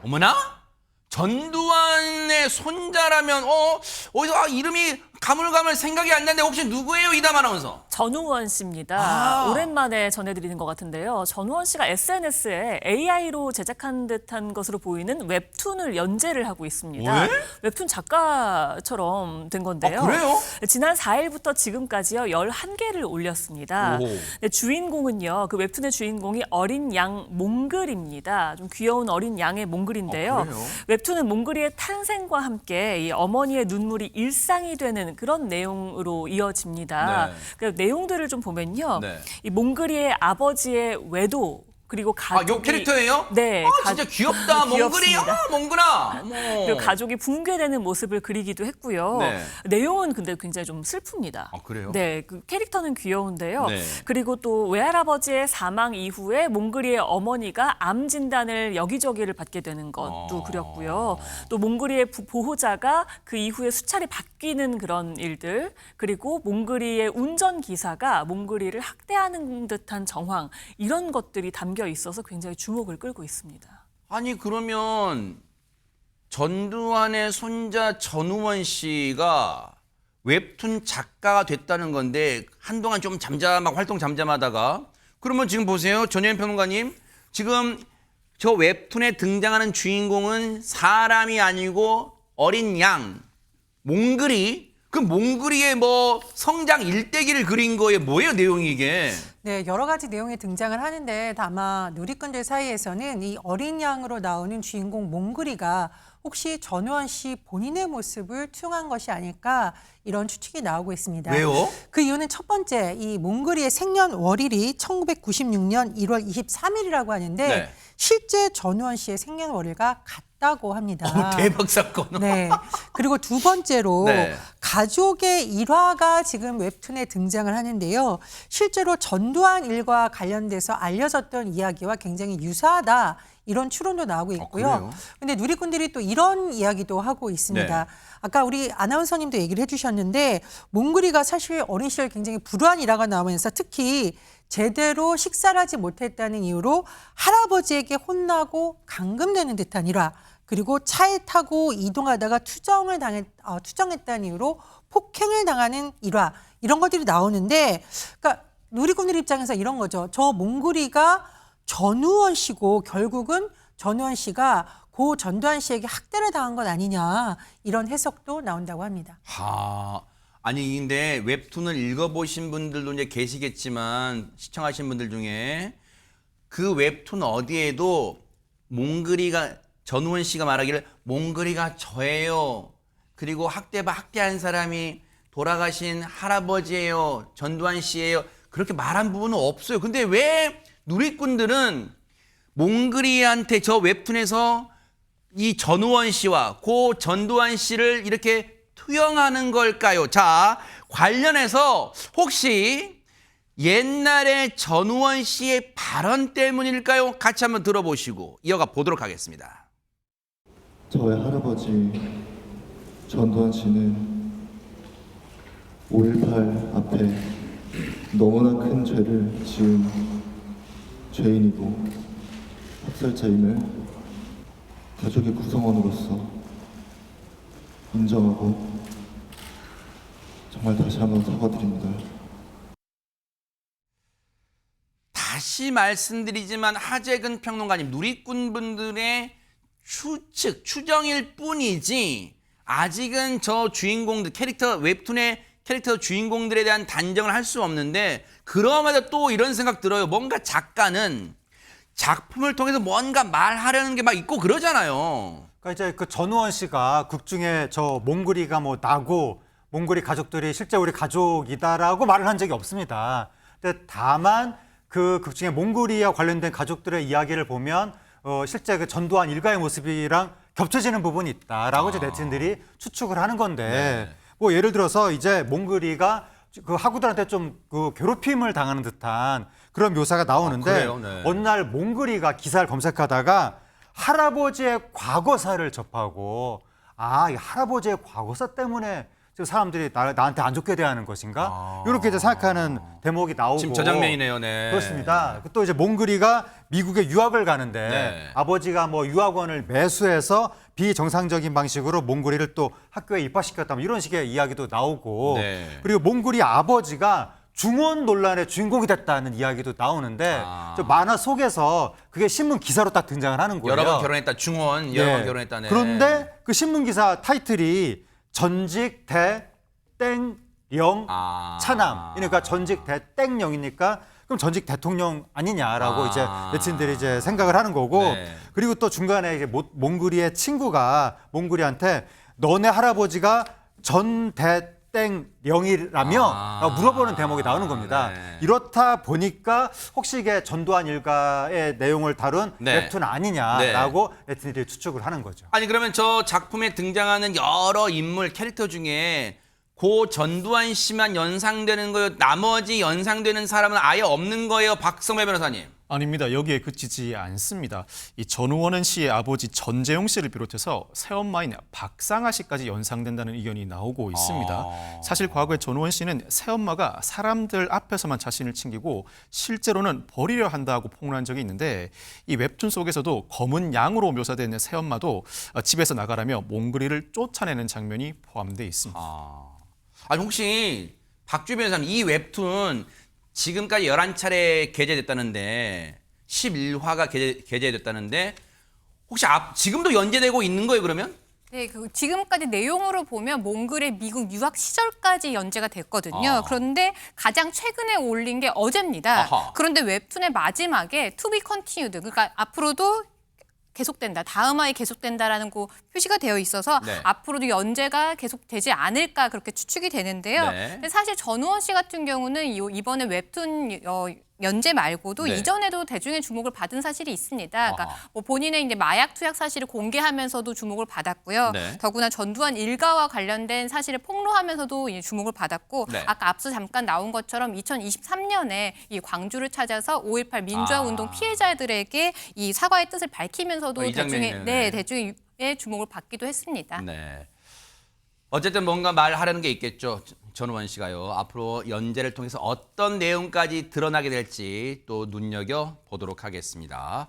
어머나? 전두환의 손자라면 어디서 이름이 가물가물 생각이 안 나는데 혹시 누구예요? 이담 아나운서. 전우원 씨입니다. 오랜만에 전해드리는 것 같은데요. 전우원 씨가 SNS에 AI로 제작한 듯한 것으로 보이는 웹툰을 연재를 하고 있습니다. 왜? 웹툰 작가처럼 된 건데요. 그래요? 지난 4일부터 지금까지요 11개를 올렸습니다. 네, 주인공은요. 그 웹툰의 주인공이 어린 양 몽글입니다. 좀 귀여운 어린 양의 몽글인데요. 그래요? 웹툰은 몽글이의 탄생과 함께 이 어머니의 눈물이 일상이 되는 그런 내용으로 이어집니다. 네. 그 내용들을 좀 보면요. 네. 이 몽글이의 아버지의 외도 그리고 가족이 요 캐릭터예요? 네, 진짜 귀엽다. 몽글이. 귀엽습니다. 몽글아. 그리고 가족이 붕괴되는 모습을 그리기도 했고요. 네. 내용은 근데 굉장히 좀 슬픕니다. 그래요? 네, 그 캐릭터는 귀여운데요. 네. 그리고 또 외할아버지의 사망 이후에 몽글이의 어머니가 암 진단을 여기저기를 받게 되는 것도 그렸고요. 또 몽글이의 보호자가 그 이후에 수차례 바뀌는 그런 일들, 그리고 몽글이의 운전기사가 몽글이를 학대하는 듯한 정황, 이런 것들이 담겨 있어서 굉장히 주목을 끌고 있습니다. 아니 그러면 전두환의 손자 전우원 씨가 웹툰 작가가 됐다는 건데 한동안 좀 활동 잠잠하다가 그러면 지금 보세요. 전혜연 평론가님. 지금 저 웹툰에 등장하는 주인공은 사람이 아니고 어린 양, 몽글이. 그 몽글이의 뭐 성장 일대기를 그린 거에 뭐예요, 내용이 이게? 네, 여러 가지 내용이 등장을 하는데 다만 누리꾼들 사이에서는 이 어린 양으로 나오는 주인공 몽글이가 혹시 전우원 씨 본인의 모습을 투영한 것이 아닐까 이런 추측이 나오고 있습니다. 왜요? 그 이유는 첫 번째, 이 몽글이의 생년월일이 1996년 1월 23일이라고 하는데 네. 실제 전우원 씨의 생년월일과 같다고 합니다. 대박 사건. 네. 그리고 두 번째로 네. 가족의 일화가 지금 웹툰에 등장을 하는데요. 실제로 전두환 일과 관련돼서 알려졌던 이야기와 굉장히 유사하다. 이런 추론도 나오고 있고요. 그래요? 근데 누리꾼들이 또 이런 이야기도 하고 있습니다. 네. 아까 우리 아나운서님도 얘기를 해주셨는데 몽글이가 사실 어린 시절 굉장히 불우한 일화가 나오면서 특히 제대로 식사를 하지 못했다는 이유로 할아버지에게 혼나고 감금되는 듯한 일화, 그리고 차에 타고 이동하다가 투정했다는 이유로 폭행을 당하는 일화, 이런 것들이 나오는데, 그러니까 누리꾼들 입장에서 이런 거죠. 저 몽글이가 전우원 씨고 결국은 전우원 씨가 고 전두환 씨에게 학대를 당한 것 아니냐, 이런 해석도 나온다고 합니다. 아니 근데 웹툰을 읽어보신 분들도 이제 계시겠지만 시청하신 분들 중에 그 웹툰 어디에도 몽글이가 전우원 씨가 말하기를 몽글이가 저예요. 그리고 학대한 사람이 돌아가신 할아버지예요. 전두환 씨예요. 그렇게 말한 부분은 없어요. 근데 왜 누리꾼들은 몽글이한테 저 웹툰에서 이 전우원 씨와 고 전두환 씨를 이렇게 투영하는 걸까요? 자, 관련해서 혹시 옛날에 전우원 씨의 발언 때문일까요? 같이 한번 들어보시고 이어가 보도록 하겠습니다. 저의 할아버지 전두환 씨는 5.18 앞에 너무나 큰 죄를 지은 죄인이고 학살자임을 가족의 구성원으로서 인정하고 정말 다시 한번 사과드립니다. 다시 말씀드리지만 하재근 평론가님, 누리꾼분들의 추정일 뿐이지 아직은 저 주인공들, 웹툰의 캐릭터 주인공들에 대한 단정을 할 수 없는데 그럼에도 또 이런 생각 들어요. 뭔가 작가는 작품을 통해서 뭔가 말하려는 게 막 있고 그러잖아요. 그러니까 이제 그 전우원 씨가 극 중에 저 몽글이가 뭐 나고 몽글이 가족들이 실제 우리 가족이다라고 말을 한 적이 없습니다. 근데 다만 그 극 중에 몽글이와 관련된 가족들의 이야기를 보면 실제 그 전두환 일가의 모습이랑 겹쳐지는 부분이 있다라고 이제 네티즌들이 추측을 하는 건데 뭐 예를 들어서 이제 몽글이가 그 학우들한테 좀 그 괴롭힘을 당하는 듯한 그런 묘사가 나오는데 그래요? 네. 어느 날 몽글이가 기사를 검색하다가 할아버지의 과거사를 접하고 이 할아버지의 과거사 때문에 지금 사람들이 나한테 안 좋게 대하는 것인가? 이렇게 이제 생각하는 대목이 나오고 지금 저 장면이네요. 네. 그렇습니다. 또 이제 몽그리가 미국에 유학을 가는데 네. 아버지가 뭐 유학원을 매수해서 비정상적인 방식으로 몽그리를 또 학교에 입학시켰다, 뭐 이런 식의 이야기도 나오고 네. 그리고 몽그리 아버지가 중원 논란의 주인공이 됐다는 이야기도 나오는데 저 만화 속에서 그게 신문 기사로 딱 등장을 하는 거예요. 여러 번 결혼했다. 중원 여러 네. 번 결혼했다네. 그런데 그 신문 기사 타이틀이 전직 대 땡령 차남. 그러니까 전직 대 땡령이니까 그럼 전직 대통령 아니냐라고 이제 네티즌들이 이제 생각을 하는 거고 네. 그리고 또 중간에 이제 몽그리의 친구가 몽그리한테 너네 할아버지가 전 대 땡령이라며 라고 물어보는 대목이 나오는 겁니다. 네. 이렇다 보니까 혹시 이게 전두환 일가의 내용을 다룬 네. 웹툰 아니냐라고 네티즌들이 추측을 하는 거죠. 아니 그러면 저 작품에 등장하는 여러 인물 캐릭터 중에 고 전두환 씨만 연상되는 거예요? 나머지 연상되는 사람은 아예 없는 거예요? 박성배 변호사님. 아닙니다. 여기에 그치지 않습니다. 이 전우원 씨의 아버지 전재용 씨를 비롯해서 새엄마인 박상아 씨까지 연상된다는 의견이 나오고 있습니다. 사실 과거에 전우원 씨는 새엄마가 사람들 앞에서만 자신을 챙기고 실제로는 버리려 한다고 폭로한 적이 있는데 이 웹툰 속에서도 검은 양으로 묘사되는 새엄마도 집에서 나가라며 몽그리를 쫓아내는 장면이 포함되어 있습니다. 아니 혹시 박주 변호사님 이 웹툰 지금까지 11차례 게재됐다는데 11화가 게재됐다는데 혹시 지금도 연재되고 있는 거예요 그러면? 네, 지금까지 내용으로 보면 몽글의 미국 유학 시절까지 연재가 됐거든요. 그런데 가장 최근에 올린 게 어제입니다. 아하. 그런데 웹툰의 마지막에 to be continued, 그러니까 앞으로도 계속된다, 다음화에 계속된다라는 거 표시가 되어 있어서 네. 앞으로도 연재가 계속되지 않을까 그렇게 추측이 되는데요. 네. 근데 사실 전우원 씨 같은 경우는 이번에 웹툰 연재 말고도 네. 이전에도 대중의 주목을 받은 사실이 있습니다. 그러니까 아하. 뭐 본인의 이제 마약 투약 사실을 공개하면서도 주목을 받았고요. 네. 더구나 전두환 일가와 관련된 사실을 폭로하면서도 이 주목을 받았고 네. 아까 앞서 잠깐 나온 것처럼 2023년에 이 광주를 찾아서 5.18 민주화 운동 피해자들에게 이 사과의 뜻을 밝히면서도 이 장면이네요. 대중의 주목을 받기도 했습니다. 네. 어쨌든 뭔가 말하려는 게 있겠죠. 전우원 씨가요. 앞으로 연재를 통해서 어떤 내용까지 드러나게 될지 또 눈여겨 보도록 하겠습니다.